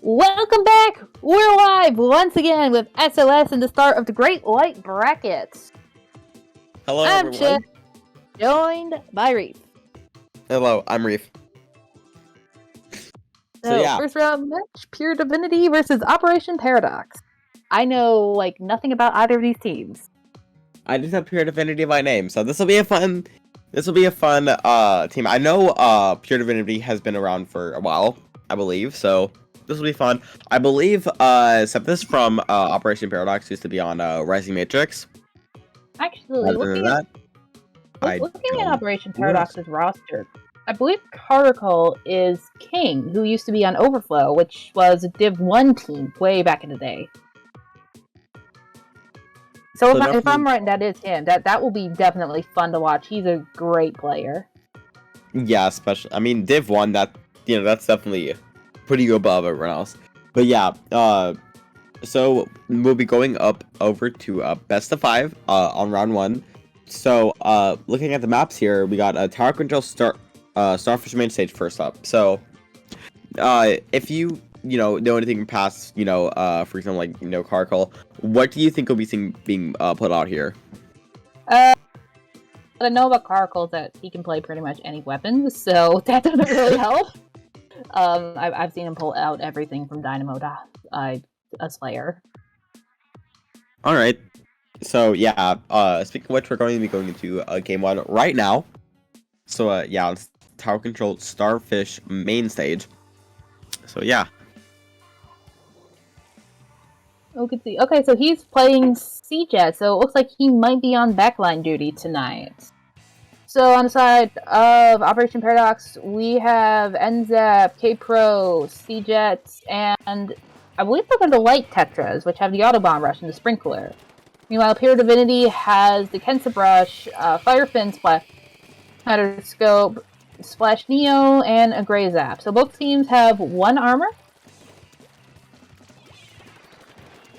Welcome back! We're live once again with SOS and the start of the Great White Brackets. Hello, I'm everyone. Chip, joined by Reef. Hello, I'm Reef. So yeah, First round match, Pure Divinity versus Operation Paradox. I know, nothing about either of these teams. I just have Pure Divinity by name, so this will be a fun team. I know Pure Divinity has been around for a while, I believe, so this will be fun. I believe Septis from Operation Paradox used to be on Rising Matrix. Actually, looking at don't Operation Paradox's roster, I believe Cardicle is King, who used to be on Overflow, which was a Div 1 team way back in the day. So if I'm right, that is him. That will be definitely fun to watch. He's a great player. Yeah, especially, I mean, Div 1, that's definitely pretty above everyone else. But yeah, so we'll be going up over to best of 5 on round 1. So looking at the maps here, we got Tower Control Starfish main stage first up. So if you know anything past for example like Carkle, what do you think will be being put out here? What I know about Carkle is that he can play pretty much any weapons, so that doesn't really help. I've seen him pull out everything from Dynamo to a Slayer. All right. So yeah, speaking of which, we're going to be going into game 1 right now. So yeah, it's Tower Control Starfish main stage. So yeah. Okay, so he's playing C-Jet, so it looks like he might be on backline duty tonight. So on the side of Operation Paradox, we have NZAP, K-Pro, C-Jet, and I believe they're the light Tetras, which have the Autobomb Rush and the Sprinkler. Meanwhile, Pure Divinity has the Kensa Brush, Firefin Splash, Scope, Splash Neo, and a Grey Zap. So both teams have 1 armor.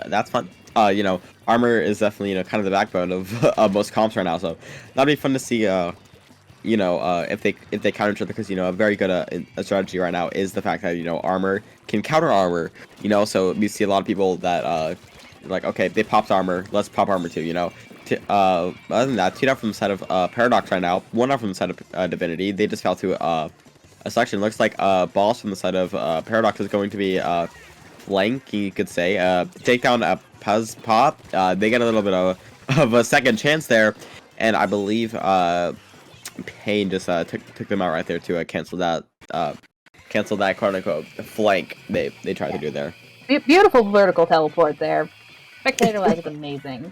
That's fun. Armor is definitely kind of the backbone of most comps right now. So that'd be fun to see. If they counter each other, because a very good a strategy right now is the fact that armor can counter armor. So we see a lot of people that like, okay, they popped armor, let's pop armor too. Other than that, 2 down from the side of Paradox right now, 1 down from the side of Divinity. They just fell to a section. Looks like balls from the side of Paradox is going to be flank, you could say. Take down a Pez Pop. They get a little bit of a second chance there, and I believe Pain just took them out right there to cancel that quote unquote flank they tried to do there. Beautiful vertical teleport there. Spectator lag is amazing.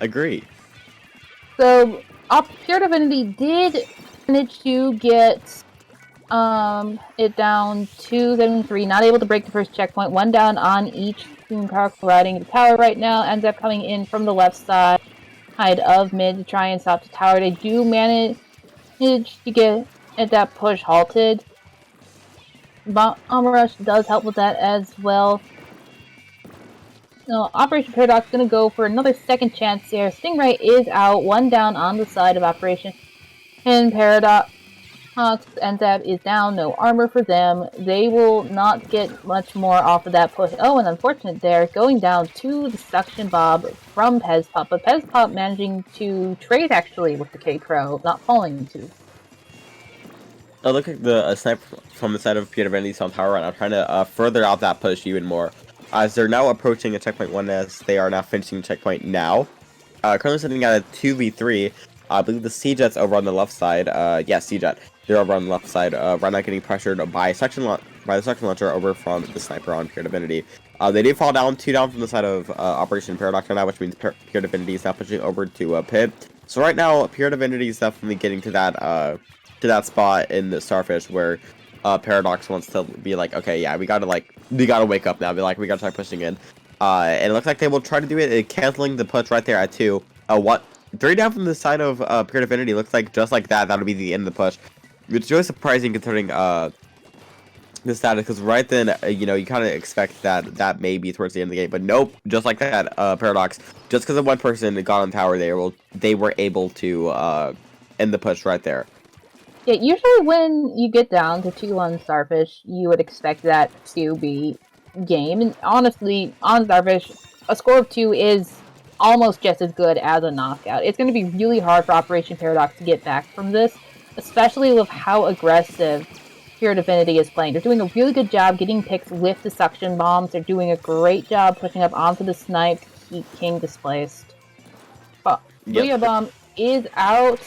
Agree. So Pure Divinity did manage to get it down 273, not able to break the first checkpoint. 1 down on each team car riding the tower right now. Ends up coming in from the left side of mid to try and stop the tower. They do manage to get at that push halted. Bomb Rush does help with that as well. So Operation Paradox is going to go for another second chance here. Stingray is out, 1 down on the side of Operation. And Paradox NZAP is down, no armor for them. They will not get much more off of that push. Oh, and unfortunate there, going down to the Suction Bob from Pez Pop, but Pez Pop managing to trade actually with the K-Pro, not falling into. Oh, look at the snipe from the side of Pure Divinity's on tower right now, trying to further out that push even more. As they're now approaching a checkpoint 1, as they are now finishing checkpoint now. Currently sitting at a 2v3. I believe the C-Jet's over on the left side. Yeah, C-Jet. They're over on the left side. Right now getting pressured by the suction launcher over from the sniper on Pure Divinity. They did fall down, 2 down from the side of Operation Paradox right now, which means Pure Divinity is now pushing over to Pit. So right now, Pure Divinity is definitely getting to that spot in the Starfish where Paradox wants to be like, okay, yeah, we gotta wake up now. Be like, we gotta start pushing in. And it looks like they will try to do it, canceling the push right there at 2. 3 down from the side of Pure Divinity. Looks like just like that, that'll be the end of the push. It's really surprising considering the status, because right then, you kind of expect that may be towards the end of the game, but nope, just like that, Paradox, just because of 1 person got on tower, they were able to end the push right there. Yeah, usually when you get down to 2 on Starfish, you would expect that to be game. And honestly, on Starfish, a score of 2 is almost just as good as a knockout. It's going to be really hard for Operation Paradox to get back from this, especially with how aggressive Pure Divinity is playing. They're doing a really good job getting picks with the suction bombs. They're doing a great job pushing up onto the snipe to keep King displaced. But Booyah Bomb is out.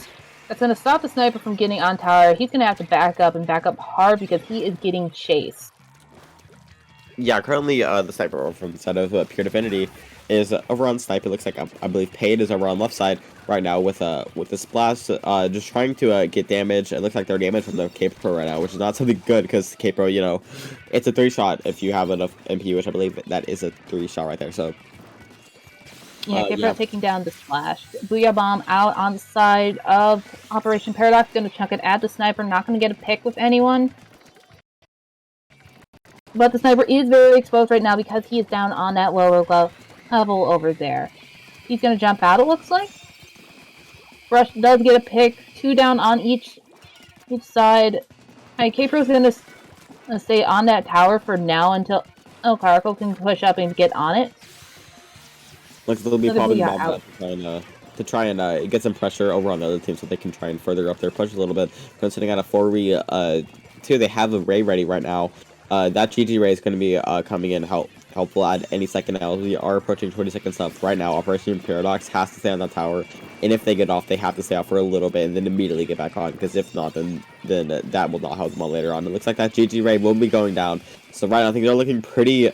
That's going to stop the sniper from getting on tower. He's going to have to back up and back up hard because he is getting chased. Yeah, currently the sniper from the side of Pure Divinity is over on snipe. It looks like I believe Paid is over on left side right now with the splash, just trying to get damage. It looks like they're damaged from the K-Pro right now, which is not something good because K-Pro, you know, it's a 3-shot if you have enough MP, which I believe that is a 3-shot right there. So yeah, K-Pro taking down the splash. Booyah Bomb out on the side of Operation Paradox, going to chunk it at the sniper. Not going to get a pick with anyone. But the sniper is very exposed right now because he is down on that lower level over there. He's going to jump out, it looks like. Brush does get a pick. 2 down on each side. K-Pro's going to stay on that tower for now until Caracal can push up and get on it. Looks like they'll be popping bombs to try and get some pressure over on the other team so they can try and further up their push a little bit. Considering at a 4v2, they have a Ray ready right now. That GG Ray is going to be coming in helpful at any second now. We are approaching 20 seconds up right now. Operation Paradox has to stay on that tower, and if they get off, they have to stay off for a little bit and then immediately get back on, because if not, then that will not help them on later on. It looks like that GG Ray will be going down. So right now, I think they're looking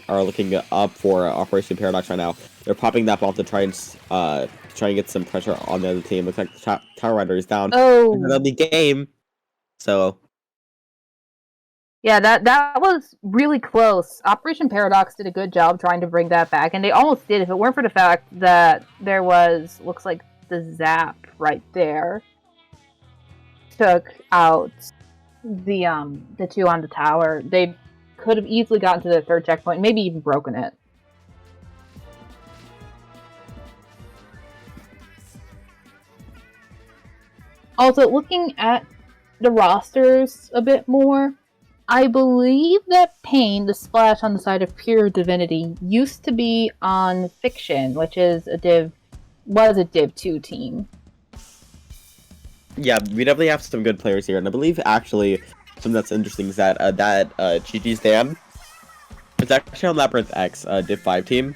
looking up for Operation Paradox right now. They're popping that bomb to try and get some pressure on the other team. Looks like the Tower Rider is down. Oh, another game. So. Yeah, that was really close. Operation Paradox did a good job trying to bring that back, and they almost did if it weren't for the fact that there looks like the zap right there took out the 2 on the tower. They could have easily gotten to the 3rd checkpoint, maybe even broken it. Also, looking at the rosters a bit more, I believe that Pain, the splash on the side of Pure Divinity, used to be on Fiction, which is a Div 2 team. Yeah, we definitely have some good players here, and I believe actually something that's interesting is that GG's Dan is actually on Labyrinth X Div 5 team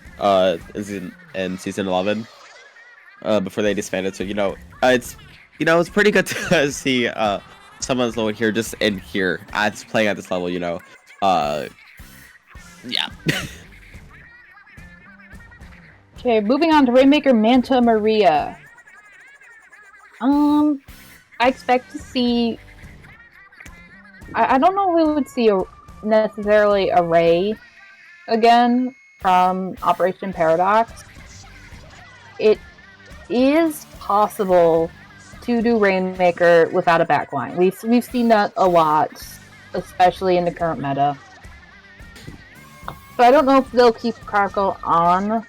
in season 11 before they disbanded. So it's pretty good to see someone's low here, just in here, playing at this level, yeah. Okay, moving on to Rainmaker Manta Maria. I expect to see... I don't know if we would see necessarily a Ray again from Operation Paradox. It is possible to do Rainmaker without a backline. We've seen that a lot, especially in the current meta. But I don't know if they'll keep Caracal on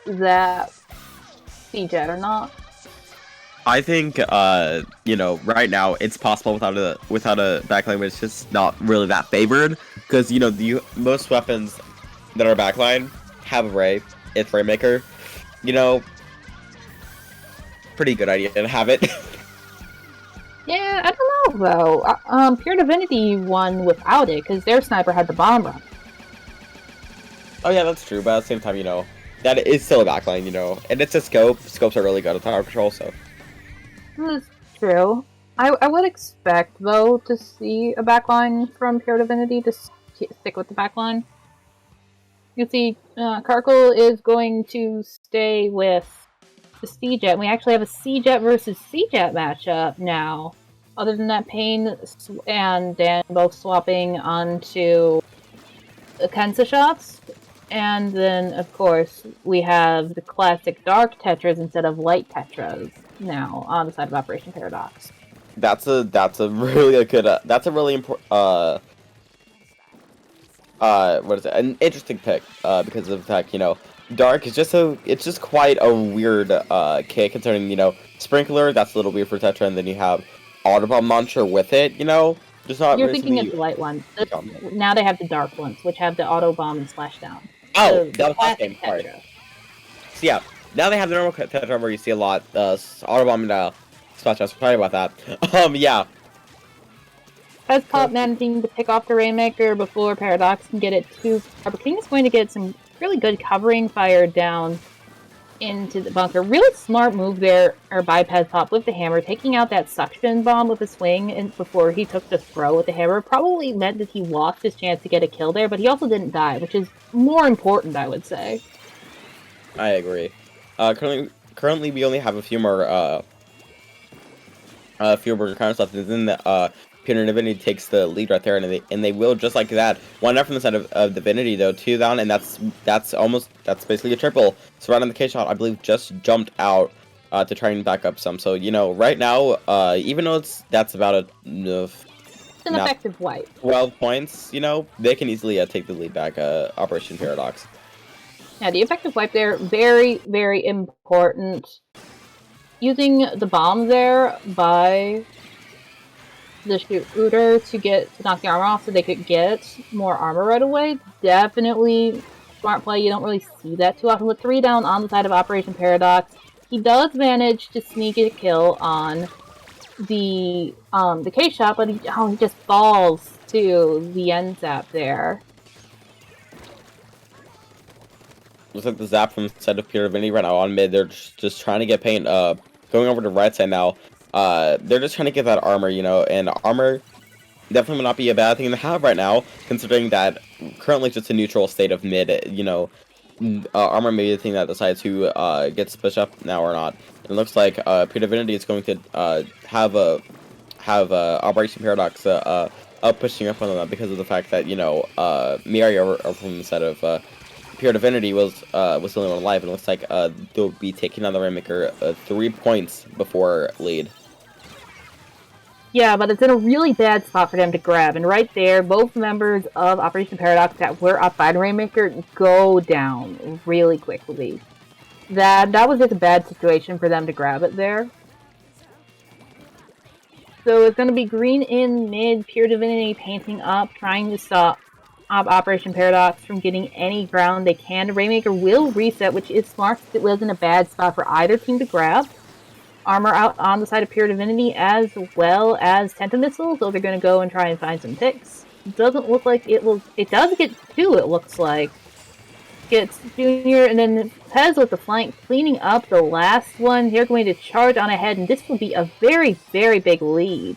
that C-Jet or not. I think right now it's possible without a backline, but it's just not really that favored, because most weapons that are backline have a Ray. It's Rainmaker. Pretty good idea to have it. Yeah, I don't know though. Pure Divinity won without it because their sniper had the bomb run. Oh yeah, that's true. But at the same time, that is still a backline, and it's a scope. Scopes are really good at tower control, so. That's true. I would expect though to see a backline from Pure Divinity to stick with the backline. You see, Caracal is going to stay with the C-Jet. We actually have a C-Jet versus C-Jet matchup now. Other than that, Pain and Dan both swapping onto Kensa shots. And then, of course, we have the classic Dark Tetras instead of Light Tetras now on the side of Operation Paradox. That's a really good. That's a really important. What is it? An interesting pick. Because of the fact, Dark is it's just quite a weird kit, concerning, Sprinkler, that's a little weird for Tetra, and then you have Autobomb Launcher with it, Just not You're thinking of recently. the light ones. Now they have the dark ones, which have the auto bomb and splash down. Oh, The that was last classic game. Sorry. Tetra. So yeah, now they have the normal Tetra where you see a lot Autobomb and Splash Down. Sorry about that. Yeah. Pez Pop managing to pick off the Rainmaker before Pardox can get it too far. But King is going to get some really good covering fire down into the bunker. Really smart move there, or by Pez Pop with the hammer, taking out that suction bomb with a swing and before he took the throw with the hammer. Probably meant that he lost his chance to get a kill there, but he also didn't die, which is more important, I would say. I agree. Currently we only have a few more counters left, and then the Pure Divinity takes the lead right there, and they will just like that. One up from the side of Divinity though, 2 down, and that's basically a triple. So right on the K shot, I believe just jumped out to try and back up some. So right now, even though that's about It's an effective wipe. 12 points, they can easily take the lead back. Operation Paradox. Yeah, the effective wipe there, very, very important. Using the bomb there by the shooter to knock the armor off so they could get more armor right away. Definitely smart play. You don't really see that too often. With 3 down on the side of Operation Paradox, he does manage to sneak a kill on the K shot, but he just falls to the end zap there. Looks like the zap from the side of Pure Divinity right now on mid. They're just trying to get paint. Going over to the right side now. They're just trying to get that armor, and armor definitely would not be a bad thing to have right now, considering that currently it's just a neutral state of mid, armor may be the thing that decides who gets pushed up now or not. It looks like Pure Divinity is going to have Operation Paradox pushing up on them because of the fact that, Miari from the side of Pure Divinity was the only one alive, and it looks like they'll be taking on the Rainmaker 3 points before lead. Yeah, but it's in a really bad spot for them to grab, and right there, both members of Operation Paradox that were up by the Rainmaker go down really quickly. That was just a bad situation for them to grab it there. So it's going to be green in mid, Pure Divinity painting up, trying to stop Operation Pardox from getting any ground they can. The Rainmaker will reset, which is smart because it was in a bad spot for either team to grab. Armor out on the side of Pure Divinity as well as Tenta Missiles, so they're going to go and try and find some ticks. It doesn't look like it will. It does get 2, it looks like. Gets Junior, and then Pez with the flank cleaning up the last one. They're going to charge on ahead, and this will be a very, very big lead.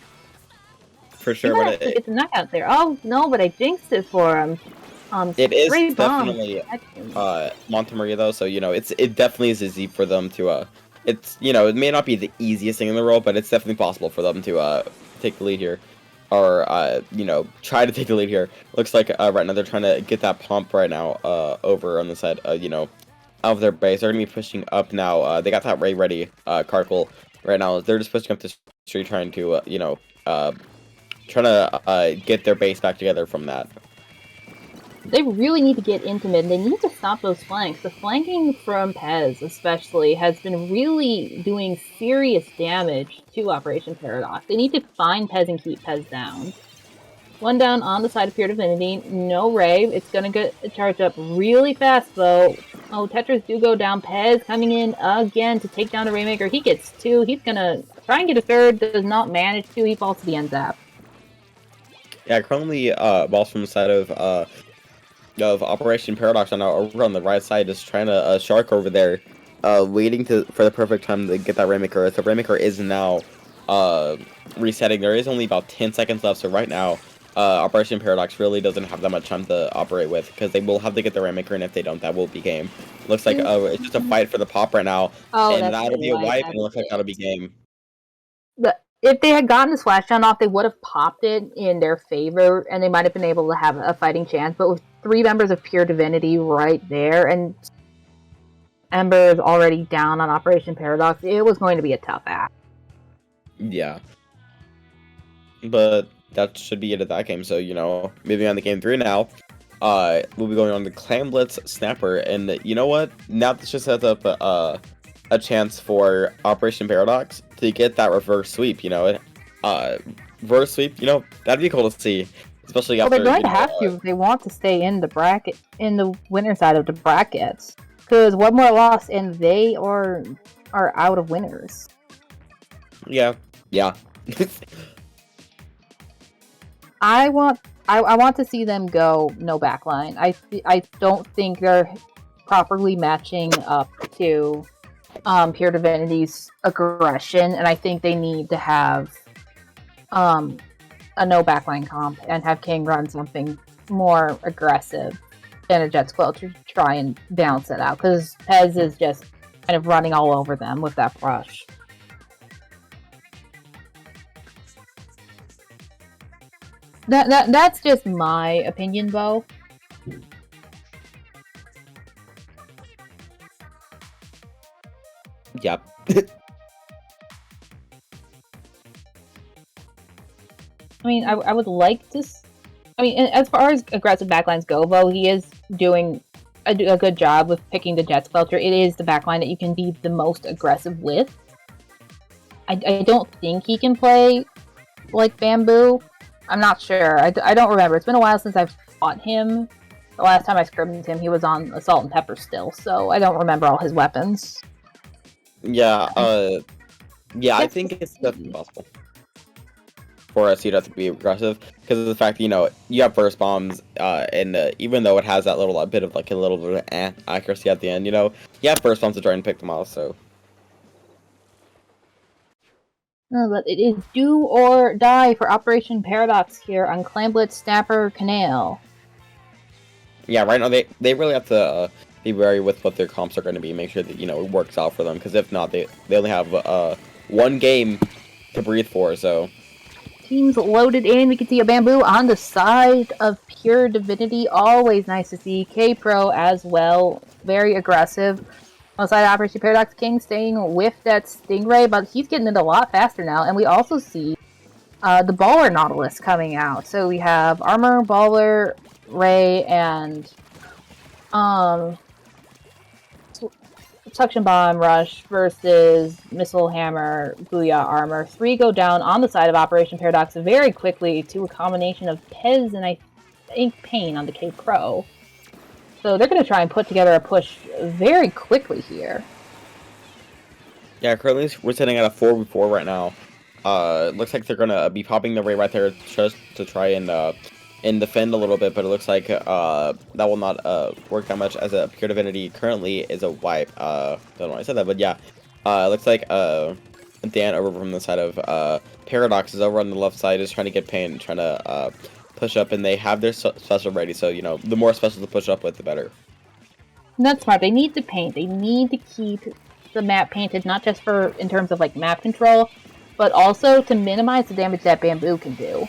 For sure, but it's a knockout there. Oh no, but I jinxed it for him. It is definitely Montemaria though, so it definitely is easy for them to it's it may not be the easiest thing in the world, but it's definitely possible for them to take the lead here, or try to take the lead here. Looks like right now they're trying to get that pump right now over on the side of their base. They're gonna be pushing up now. They got that Ray ready Carkle right now. They're just pushing up the street trying to get their base back together from that. They really need to get into mid. They need to stop those flanks. The flanking from Pez, especially, has been really doing serious damage to Operation Paradox. They need to find Pez and keep Pez down. 1 down on the side of Pure Divinity. No Ray. It's going to get charged up really fast, though. Oh, Tetras do go down. Pez coming in again to take down the Rainmaker. He gets 2. He's going to try and get a 3rd. Does not manage to. He falls to the end zap. Yeah, currently, balls from the side of Operation Paradox on over on the right side, just trying to shark over there, waiting for the perfect time to get that Rainmaker. The Rainmaker is now resetting. There is only about 10 seconds left, so right now, Operation Paradox really doesn't have that much time to operate with, because they will have to get the Rainmaker, and if they don't, that will be game. Looks like it's just a fight for the pop right now, and that'll be a wipe, and it looks like that'll be game. But if they had gotten the splashdown off, they would have popped it in their favor, and they might have been able to have a fighting chance. But with 3 members of Pure Divinity right there, and Ember is already down on Operation Paradox, it was going to be a tough act. Yeah. But that should be it at that game. So, moving on to game 3 now. We'll be going on the Clan Blitz Snapper, and you know what? Now this just sets up a chance for Operation Paradox to get that reverse sweep. reverse sweep, you know, that'd be cool to see. Especially Well, after, they're going to have to if they want to stay in the bracket, in the winner side of the brackets. Because one more loss and they are out of winners. Yeah. I want to see them go no backline. I don't think they're properly matching up to Pure Divinity's aggression, and I think they need to have a no backline comp and have King run something more aggressive than a Jet Squill to try and balance it out, because Pez is just kind of running all over them with that brush. That's just my opinion, though. Yep. I mean, I would like to. I mean, as far as aggressive backlines go, though, he is doing a good job with picking the Jet Squelcher. It is the backline that you can be the most aggressive with. I don't think he can play like Bamboo. I'm not sure. I don't remember. It's been a while since I've fought him. The last time I scrimmaged him, he was on Assault and Pepper still, so I don't remember all his weapons. Yeah, I think it's definitely possible for us to have to be aggressive because of the fact that, you know, you have burst bombs, and even though it has that little bit of like a little bit of accuracy at the end, you know, you have burst bombs to try and pick them off. So. But it is do or die for Operation Pardox here on Clamblet Snapper Canal. Yeah, right now they really have to be wary with what their comps are going to be. Make sure that, you know, it works out for them, because if not, they only have one game to breathe for. So teams loaded in. We can see a Bamboo on the side of Pure Divinity. Always nice to see. K-Pro as well. Very aggressive. On the side of Operation Paradox, King staying with that Stingray, but he's getting it a lot faster now. And we also see the Baller Nautilus coming out. So we have Armor, Baller, Ray, and Suction Bomb Rush versus Missile Hammer, Booyah Armor. 3 go down on the side of Operation Paradox very quickly to a combination of Pez and I think Pain on the K-Pro. So they're going to try and put together a push very quickly here. yeah, currently we're sitting at a 4v4 right now. Looks like they're going to be popping the Ray right there just to try and defend a little bit, but it looks like that will not work that much, as a Pure Divinity currently is a wipe. Don't know why I said that, but yeah. It looks like Dan over from the side of Paradox is over on the left side, is trying to get Pain, trying to push up, and they have their special ready, so, you know, the more specials to push up with, the better. And that's smart. They need to paint. They need to keep the map painted, not just for in terms of like map control, but also to minimize the damage that Bamboo can do.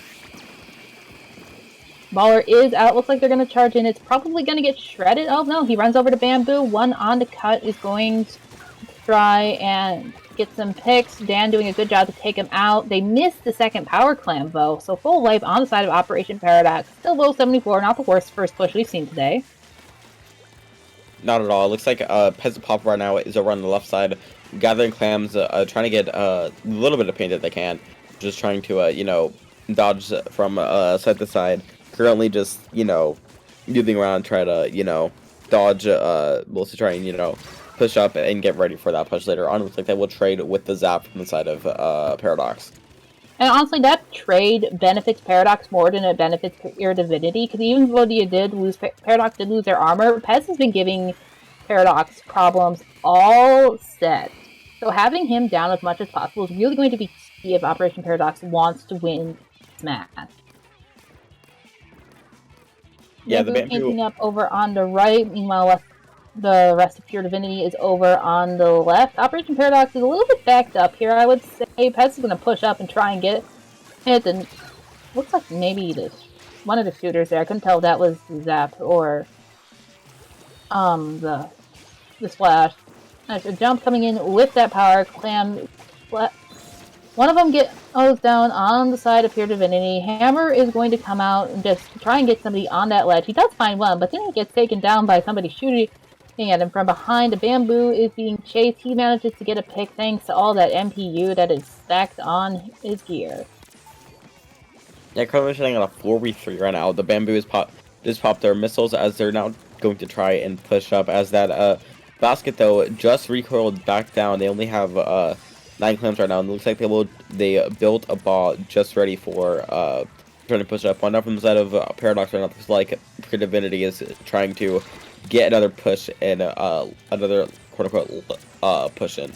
Baller is out. Looks like they're going to charge in. It's probably going to get shredded. Oh no, he runs over to Bamboo. One on the cut is going to try and get some picks. Dan doing a good job to take him out. They missed the second power clam though, so full life on the side of Operation Paradox. Still low 74, not the worst first push we've seen today. Not at all. It looks like Peasant Pop right now is over on the left side, gathering clams, trying to get a little bit of paint that they can. Just trying to, you know, dodge from side to side. Currently just, you know, moving around, try to, you know, dodge, mostly try and, you know, push up and get ready for that push later on. Looks like they will trade with the zap from the side of Paradox. And honestly, that trade benefits Paradox more than it benefits Pure Divinity, because even though you did lose, Paradox did lose their armor, Pez has been giving Paradox problems all set. So having him down as much as possible is really going to be key if Operation Paradox wants to win this match. Yeah, the Bamboo painting up over on the right. Meanwhile, the rest of Pure Divinity is over on the left. Operation Paradox is a little bit backed up here, I would say. Pez is going to push up and try and get it. And looks like maybe one of the shooters there. I couldn't tell if that was Zap or the Splash. Nice, a jump coming in with that power clam. One of them goes down on the side of Pure Divinity. Hammer is going to come out and just try and get somebody on that ledge. He does find one, but then he gets taken down by somebody shooting at him from behind. The Bamboo is being chased. He manages to get a pick thanks to all that MPU that is stacked on his gear. Yeah, currently sitting on a 4v3 right now. The Bamboo is just popped their missiles as they're now going to try and push up. As that basket though just recoiled back down. They only have 9 clams right now, and it looks like they built a ball just ready for trying to push up. On up from the side of Pardox right now, looks like Divinty is trying to get another push and another quote unquote push in.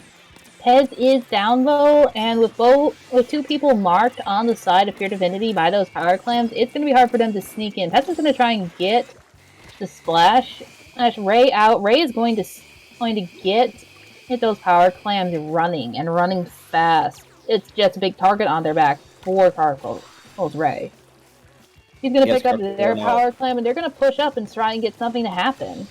Pez is down though, and with 2 people marked on the side of Pure Divinity by those power clams, it's going to be hard for them to sneak in. Pez is going to try and get the splash Ray out. Ray is going to get those power clams running and running fast. It's just a big target on their back for Carco's Ray. He's going to pick up their power clam, and they're going to push up and try and get something to happen.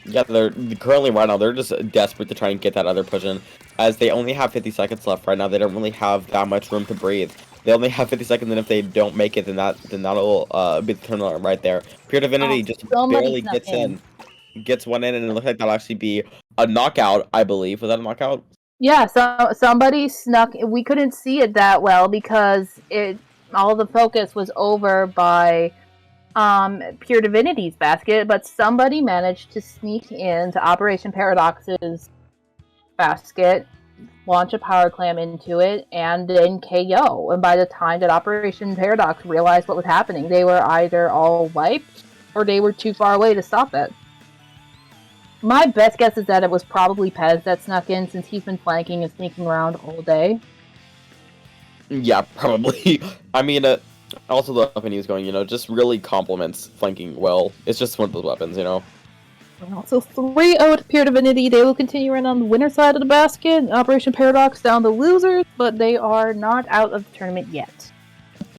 Yeah, they're currently right now. They're just desperate to try and get that other push in, as they only have 50 seconds left right now. They don't really have that much room to breathe. They only have 50 seconds, and if they don't make it, then that'll be the turnaround right there. Pure Divinity just barely gets one in, and it looks like that'll actually be a knockout. I believe, was that a knockout? Yeah, so somebody snuck. We couldn't see it that well because all the focus was over by Pure Divinity's basket, but somebody managed to sneak into Operation Pardox's basket, launch a power clam into it, and then KO. And by the time that Operation Pardox realized what was happening, they were either all wiped or they were too far away to stop it. My best guess is that it was probably Pez that snuck in, since he's been flanking and sneaking around all day. Yeah, probably. I mean, also the weapon he was going, just really complements flanking well. It's just one of those weapons, So 3-0 to Pure Divinity. They will continue in on the winner side of the basket. Operation Pardox down the losers, but they are not out of the tournament yet.